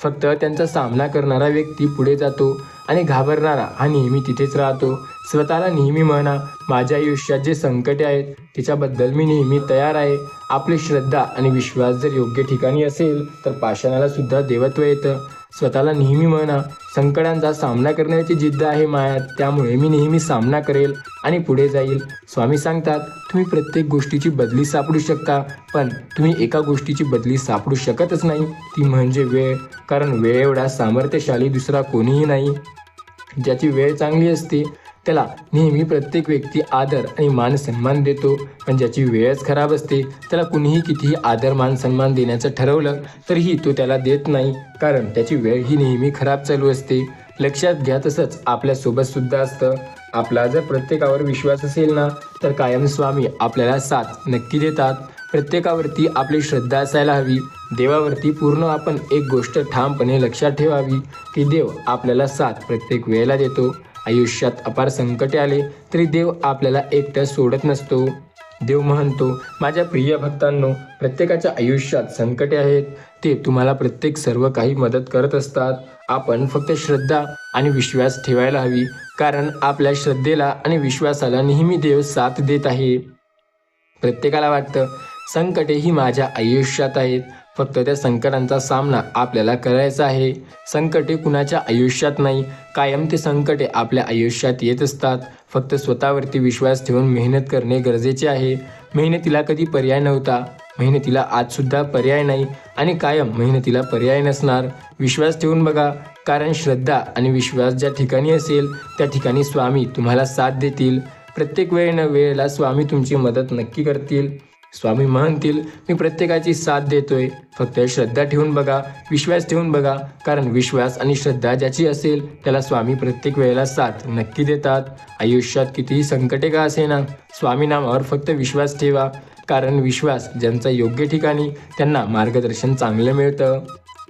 फक्त त्यांचा सामना करणारा व्यक्ती पुढे जातो आणि घाबरणारा हा नेहमी तिथेच राहतो. स्वतःला नेहमी म्हणा, माझ्या आयुष्यात जे संकटे आहेत त्याच्याबद्दल मी नेहमी तयार आहे. आपली श्रद्धा आणि विश्वास जर योग्य ठिकाणी असेल तर पाषाणाला सुद्धा देवत्व येतं. स्वतःला नेहमी म्हणा, संकटांचा सामना करण्याची जिद्द आहे मायात, त्यामुळे मी नेहमी सामना करेल आणि पुढे जाईल. स्वामी सांगतात, तुम्ही प्रत्येक गोष्टीची बदली सापडू शकता, पण तुम्ही एका गोष्टीची बदली सापडू शकतच नाही, ती म्हणजे वेळ. कारण वेळ एवढा सामर्थ्यशाली दुसरा कोणीही नाही. ज्याची वेळ चांगली असते त्याला नेहमी प्रत्येक व्यक्ती आदर आणि मान सन्मान देतो, पण ज्याची वेळच खराब असते त्याला कुणीही कितीही आदर मान सन्मान देण्याचं ठरवलं तरीही तो त्याला देत नाही, कारण त्याची वेळ ही नेहमी खराब चालू असते. लक्षात घ्या, तसंच आपल्यासोबत सुद्धा असतं. आपला जर प्रत्येकावर विश्वास असेल ना, तर कायम स्वामी आपल्याला साथ नक्की देतात. प्रत्येकावरती आपली श्रद्धा असायला हवी. देवावरती पूर्ण आपण एक गोष्ट ठामपणे लक्षात ठेवावी, की देव आपल्याला साथ प्रत्येक वेळेला देतो. आयुष्यात अपार संकटे आले तरी देव आपल्याला एकटं सोडत नसतो. देव म्हणतो, माझ्या प्रिय भक्तांनो, प्रत्येकाच्या आयुष्यात संकटे आहेत, ते तुम्हाला प्रत्येक सर्व काही मदत करत असतात. आपण फक्त श्रद्धा आणि विश्वास ठेवायला हवी, कारण आपल्या श्रद्धेला आणि विश्वासाला नेहमी देव साथ देत आहे. प्रत्येकाला वाटतं संकटे ही माझ्या आयुष्यात आहेत, फक्त त्या संकटांचा सामना आपल्याला करायचा आहे. संकटे कुणाच्या आयुष्यात नाही, कायम ते संकटे आपल्या आयुष्यात येत असतात. फक्त स्वतःवरती विश्वास ठेवून मेहनत करणे गरजेचे आहे. मेहनतीला कधी पर्याय नव्हता, मेहनतीला आजसुद्धा पर्याय नाही आणि कायम मेहनतीला पर्याय नसणार. विश्वास ठेवून बघा, कारण श्रद्धा आणि विश्वास ज्या ठिकाणी असेल त्या ठिकाणी स्वामी तुम्हाला साथ देतील. प्रत्येक वेळेला स्वामी तुमची मदत नक्की करतील. स्वामी म्हणतील, मी प्रत्येकाची साथ देतोय, फक्त श्रद्धा ठेवून बघा, विश्वास ठेवून बघा, कारण विश्वास आणि श्रद्धा ज्याची असेल त्याला स्वामी प्रत्येक वेळेला साथ नक्की देतात. आयुष्यात कितीही संकटे का असेना, स्वामी नामावर फक्त विश्वास ठेवा, कारण विश्वास ज्यांचा योग्य ठिकाणी त्यांना मार्गदर्शन चांगलं मिळतं.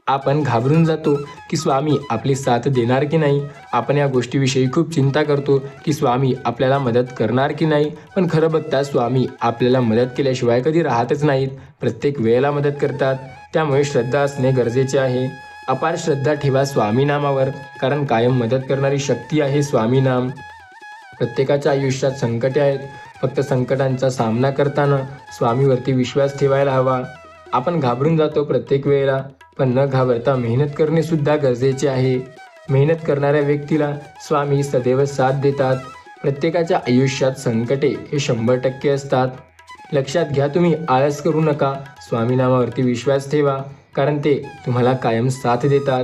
आपण घाबरून जातो की स्वामी आपली साथ देणार की नाही. आपण या गोष्टीविषयी खूप चिंता करतो की स्वामी आपल्याला मदत करणार की नाही, पण खरं बघता स्वामी आपल्याला मदत केल्याशिवाय कधी राहतच नाहीत, प्रत्येक वेळेला मदत करतात. त्यामुळे श्रद्धा असणे गरजेचे आहे. अपार श्रद्धा ठेवा स्वामी नामावर, कारण कायम मदत करणारी शक्ती आहे स्वामी नाम. प्रत्येकाच्या आयुष्यात संकटे आहेत, फक्त संकटांचा सामना करताना स्वामीवरती विश्वास ठेवायला हवा. आपण घाबरून जातो प्रत्येक वेळेला, पण न घाबरता मेहनत करणे सुद्धा गरजेचे आहे. मेहनत करणाऱ्या व्यक्तीला स्वामी सदैव साथ देतात. प्रत्येकाच्या आयुष्यात संकटे हे 100% असतात. लक्षात घ्या, तुम्ही आळस करू नका, स्वामी नामावरती विश्वास ठेवा, कारण ते तुम्हाला कायम साथ देतात.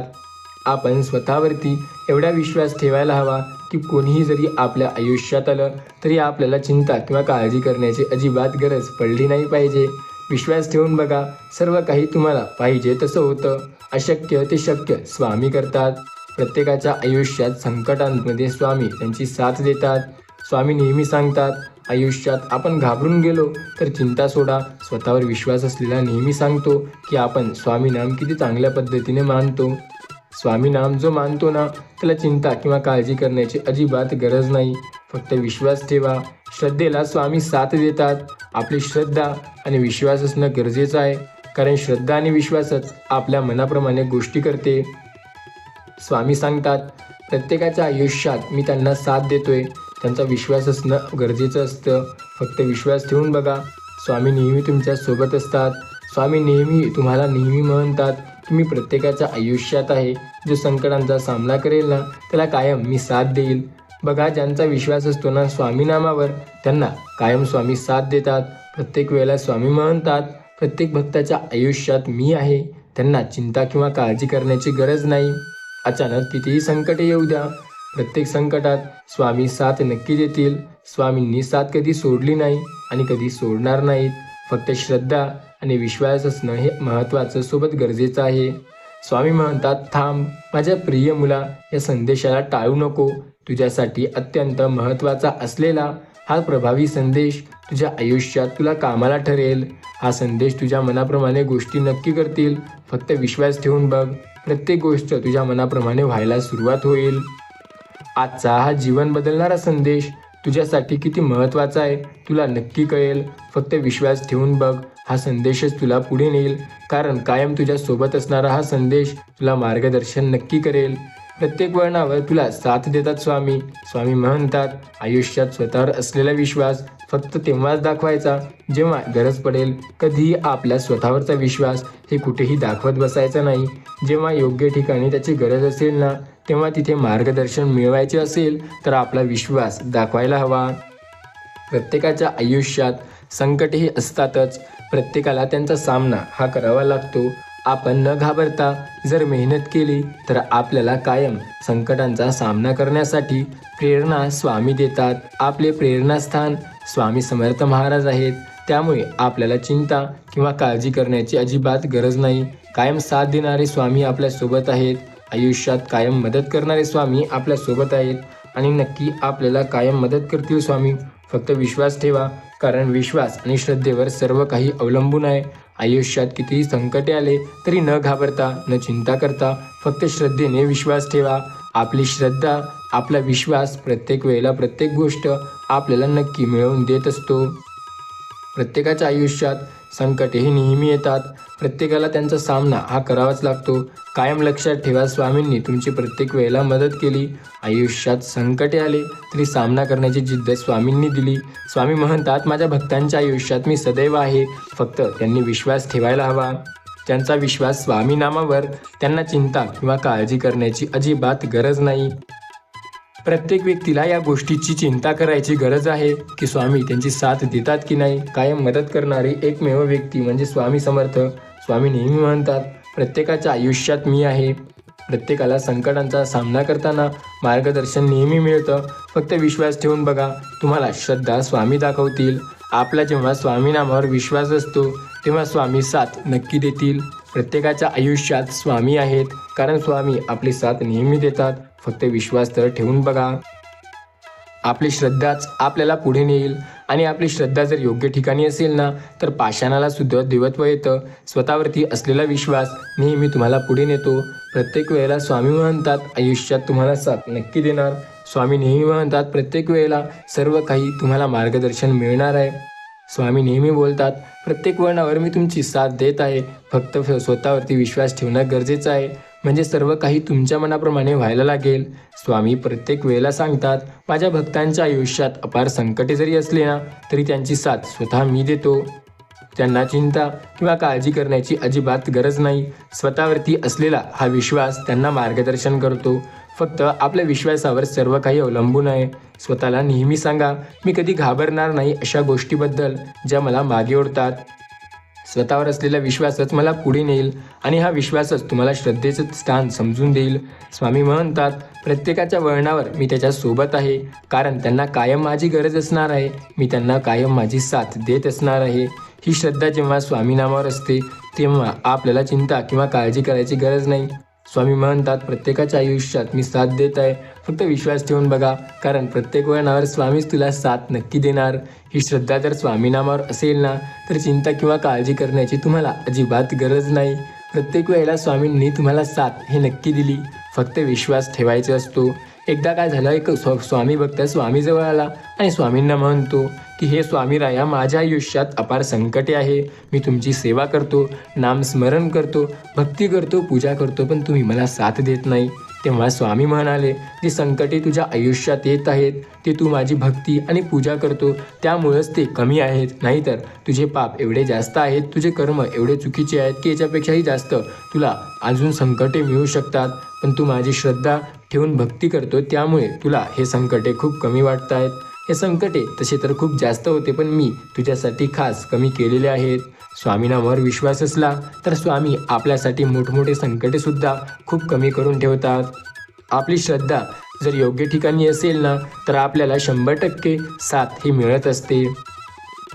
आपण स्वतःवरती एवढा विश्वास ठेवायला हवा की कोणीही जरी आपल्या आयुष्यात आलं तरी आपल्याला चिंता किंवा काळजी करण्याची अजिबात गरज पडली नाही पाहिजे. विश्वास ठेवून बघा, सर्व काही तुम्हाला पाहिजे तसं होतं. अशक्य ते शक्य स्वामी करतात. प्रत्येकाच्या आयुष्यात संकटांमध्ये स्वामी त्यांची साथ देतात. स्वामी नेहमी सांगतात, आयुष्यात आपण घाबरून गेलो तर चिंता सोडा. स्वतःवर विश्वास असलेला नेहमी सांगतो की आपण स्वामी नाम किती चांगल्या पद्धतीने मानतो. स्वामी नाम जो मानतो ना, त्याला चिंता किंवा काळजी करण्याची अजिबात गरज नाही. फक्त विश्वास ठेवा. श्रद्धेला स्वामी साथ देतात. आपली श्रद्धा आणि विश्वास असणं गरजेचं आहे, कारण श्रद्धा आणि विश्वासच आपल्या मनाप्रमाणे गोष्टी करते. स्वामी सांगतात, प्रत्येकाच्या आयुष्यात मी त्यांना साथ देतोय. त्यांचा विश्वास असणं गरजेचं असतं. फक्त विश्वास ठेवून बघा. स्वामी नेहमी तुमच्या सोबत असतात. स्वामी तुम्हाला नेहमी म्हणतात की मी प्रत्येकाच्या आयुष्यात आहे. जो संकटांचा सामना करेल ना, त्याला कायम मी साथ देईल. बघा, ज्यांचा विश्वास असतो ना स्वामी नामावर, त्यांना कायम स्वामी साथ देतात. प्रत्येक वेळेला स्वामी म्हणतात, प्रत्येक भक्ताच्या आयुष्यात मी आहे. त्यांना चिंता किंवा काळजी करण्याची गरज नाही. अचानक कितीही संकटे येऊ द्या, प्रत्येक संकटात स्वामी साथ नक्की देतील. स्वामींनी साथ कधी सोडली नाही आणि कधी सोडणार नाहीत. फक्त श्रद्धा आणि विश्वास असणं हे महत्त्वाचं सोबत गरजेचं आहे. स्वामी म्हणतात, थांब माझ्या प्रिय मुला, या संदेशाला टाळू नको. तुझ्यासाठी अत्यंत महत्त्वाचा असलेला हा प्रभावी संदेश तुझ्या आयुष्यात तुला कामाला ठरेल. हा संदेश तुझ्या मनाप्रमाणे गोष्टी नक्की करतील. फक्त विश्वास ठेवून बघ, प्रत्येक गोष्ट तुझ्या मनाप्रमाणे व्हायला सुरुवात होईल. आजचा हा जीवन बदलणारा संदेश तुझ्यासाठी किती महत्त्वाचा आहे तुला नक्की कळेल. फक्त विश्वास ठेवून बघ, हा संदेशच तुला पुढे नेईल. कारण कायम तुझ्या सोबत असणारा हा संदेश तुला मार्गदर्शन नक्की करेल. प्रत्येक वळणावर तुला साथ देतात स्वामी. स्वामी म्हणतात, आयुष्यात स्वतःवर असलेला विश्वास फक्त तेव्हाच दाखवायचा जेव्हा गरज पडेल. कधीही आपल्या स्वतःवरचा विश्वास हे कुठेही दाखवत बसायचा नाही. जेव्हा योग्य ठिकाणी त्याची गरज असेल ना, तेव्हा तिथे मार्गदर्शन मिळवायचे असेल तर आपला विश्वास दाखवायला हवा. प्रत्येकाच्या आयुष्यात संकटेही असतातच. प्रत्येकाला त्यांचा सामना हा करावा लागतो. आपण न घाबरता जर मेहनत केली तर आपल्याला कायम संकटांचा सामना करण्यासाठी प्रेरणा स्वामी देतात. आपले प्रेरणास्थान स्वामी समर्थ महाराज आहेत. त्यामुळे आपल्याला चिंता किंवा काळजी करण्याची अजिबात गरज नाही. कायम साथ देणारे स्वामी आपल्यासोबत आहेत. आयुष्यात कायम मदत करणारे स्वामी आपल्यासोबत आहेत आणि नक्की आपल्याला कायम मदत करतील स्वामी. फक्त विश्वास ठेवा, कारण विश्वास आणि श्रद्धेवर सर्व काही अवलंबून आहे. आयुष्यात कितीही संकटे आले तरी न घाबरता, न चिंता करता फक्त श्रद्धेने विश्वास ठेवा. आपली श्रद्धा, आपला विश्वास प्रत्येक वेळेला प्रत्येक गोष्ट आपल्याला नक्की मिळवून देत असतो. प्रत्येकाच्या आयुष्यात संकटेही नेहमी येतात. प्रत्येकाला त्यांचा सामना हा करावाच लागतो. कायम लक्षात ठेवा, स्वामींनी तुमची प्रत्येक वेळेला मदत केली. आयुष्यात संकटे आले तरी सामना करण्याची जिद्द स्वामींनी दिली. स्वामी म्हणतात, माझ्या भक्तांच्या आयुष्यात मी सदैव आहे. फक्त त्यांनी विश्वास ठेवायला हवा. ज्यांचा विश्वास स्वामी नामावर, त्यांना चिंता किंवा काळजी करण्याची अजिबात गरज नाही. प्रत्येक व्यक्तीला या गोष्टीची चिंता करायची गरज आहे की स्वामी त्यांची साथ देतात की नाही. कायम मदत करणारी एकमेव व्यक्ती म्हणजे स्वामी समर्थ. स्वामी नेहमी म्हणतात, प्रत्येकाच्या आयुष्यात मी आहे. प्रत्येकाला संकटांचा सामना करताना मार्गदर्शन नेहमी मिळतं. फक्त विश्वास ठेवून बघा, तुम्हाला श्रद्धा स्वामी दाखवतील. आपला जेव्हा स्वामी नामावर विश्वास असतो तेव्हा स्वामी साथ नक्की देतील. प्रत्येकाच्या आयुष्यात स्वामी आहेत, कारण स्वामी आपली साथ नेहमी देतात. फक्त विश्वास तर ठेवून बघा. आपली श्रद्धाच आपल्याला पुढे नेईल आणि आपली श्रद्धा जर योग्य ठिकाणी असेल ना, तर पाषाणाला सुद्धा देवत्व येतं. स्वतःवरती असलेला विश्वास नेहमी तुम्हाला पुढे नेतो. प्रत्येक वेळेला स्वामी म्हणतात, आयुष्यात तुम्हाला साथ नक्की देणार. स्वामी नेहमी म्हणतात, प्रत्येक वेळेला सर्व काही तुम्हाला मार्गदर्शन मिळणार आहे. स्वामी नेहमी बोलतात, प्रत्येक वळणावर मी तुमची साथ देत आहे. फक्त स्वतःवरती विश्वास ठेवणं गरजेचं आहे, म्हणजे सर्व काही तुमच्या मनाप्रमाणे व्हायला लागेल. स्वामी प्रत्येक वेळेला सांगतात, माझ्या भक्तांच्या आयुष्यात अपार संकटे जरी असले ना, तरी त्यांची साथ स्वतः मी देतो. त्यांना चिंता किंवा काळजी करण्याची अजिबात गरज नाही. स्वतःवरती असलेला हा विश्वास त्यांना मार्गदर्शन करतो. फक्त आपल्या विश्वासावर सर्व काही अवलंबून आहे. स्वतःला नेहमी सांगा, मी कधी घाबरणार नाही अशा गोष्टीबद्दल ज्या मला मागे ओढतात. स्वतःवर असलेला विश्वासच मला पुढे नेईल आणि हा विश्वासच तुम्हाला श्रद्धेचं स्थान समजून देईल. स्वामी म्हणतात, प्रत्येकाच्या वळणावर मी त्याच्या सोबत आहे, कारण त्यांना कायम माझी गरज असणार आहे. मी त्यांना कायम माझी साथ देत असणार आहे. ही श्रद्धा जेव्हा स्वामी नामावर असते तेव्हा आपल्याला चिंता किंवा काळजी करायची गरज नाही. स्वामी म्हणतात, प्रत्येकाच्या आयुष्यात मी साथ देत आहे. फक्त विश्वास ठेवून बघा, कारण प्रत्येक वळणावर स्वामीच तुला साथ नक्की देणार. ही श्रद्धा जर स्वामी नामावर असेल ना, तर चिंता किंवा काळजी करण्याची तुम्हाला अजिबात गरज नाही. प्रत्येक वेळेला स्वामींनी तुम्हाला साथ हे नक्की दिली. फक्त विश्वास ठेवायचा असतो. एकदा काय झालं, एक स्वामी भक्त स्वामीजवळ आला आणि स्वामींना म्हणतो की हे स्वामीराया, माझ्या आयुष्यात अपार संकटे आहे. मी तुमची सेवा करतो, नामस्मरण करतो, भक्ती करतो, पूजा करतो, पण तुम्ही मला साथ देत नाही. तेव्हा स्वामी म्हणाले, जी संकटे तुझ्या आयुष्यात येत आहेत ते तू माझी भक्ती आणि पूजा करतो त्यामुळेच ते कमी आहेत. नाहीतर तुझे पाप एवढे जास्त आहेत, तुझे कर्म एवढे चुकीचे आहेत की याच्यापेक्षाही जास्त तुला अजून संकटे मिळू शकतात. पण तू माझी श्रद्धा ठेवून भक्ती करतो त्यामुळे तुला हे संकटे खूप कमी वाटत आहेत. हे संकटे तसे तर खूप जास्त होते, पण मी तुझ्यासाठी खास कमी केलेले आहेत. स्वामींवर विश्वास असला तर स्वामी आपल्यासाठी मोठमोठे संकटे सुद्धा खूप कमी करून ठेवतात. आपली श्रद्धा जर योग्य ठिकाणी असेल ना, तर आपल्याला 100% साथ ही मिळत असते.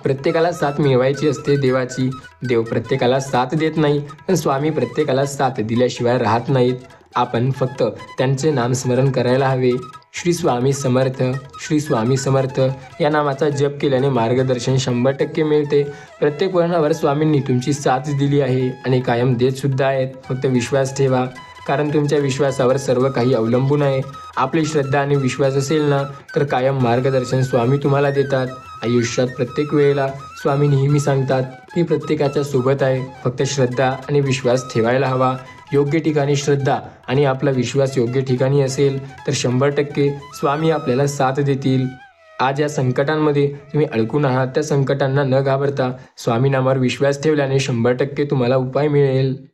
प्रत्येकाला साथ मिळवायची असते देवाची. देव प्रत्येकाला साथ देत नाही, पण स्वामी प्रत्येकाला साथ दिल्याशिवाय राहत नाहीत. आपण फक्त त्यांचे नामस्मरण करायला हवे. श्री स्वामी समर्थ, श्री स्वामी समर्थ या नामाचा जप केल्याने मार्गदर्शन 100% मिळते. प्रत्येक वळणावर स्वामींनी तुमची साथ दिली आहे आणि कायम देत सुद्धा आहेत. फक्त विश्वास ठेवा, कारण तुमच्या विश्वासावर सर्व काही अवलंबून आहे. आपली श्रद्धा आणि विश्वास असेल ना, तर कायम मार्गदर्शन स्वामी तुम्हाला देतात. आयुष्यात प्रत्येक वेळेला स्वामी नेहमी सांगतात, मी प्रत्येकाच्या सोबत आहे, फक्त श्रद्धा आणि विश्वास ठेवायला हवा. योग्य ठिकाणी श्रद्धा आणि आपला विश्वास योग्य ठिकाणी असेल तर 100% स्वामी आपल्याला साथ देतील. आज या संकटांमध्ये तुम्ही अडकून आहात, त्या संकटांना न घाबरता स्वामी नामावर विश्वास ठेवल्याने 100% तुम्हाला उपाय मिळेल.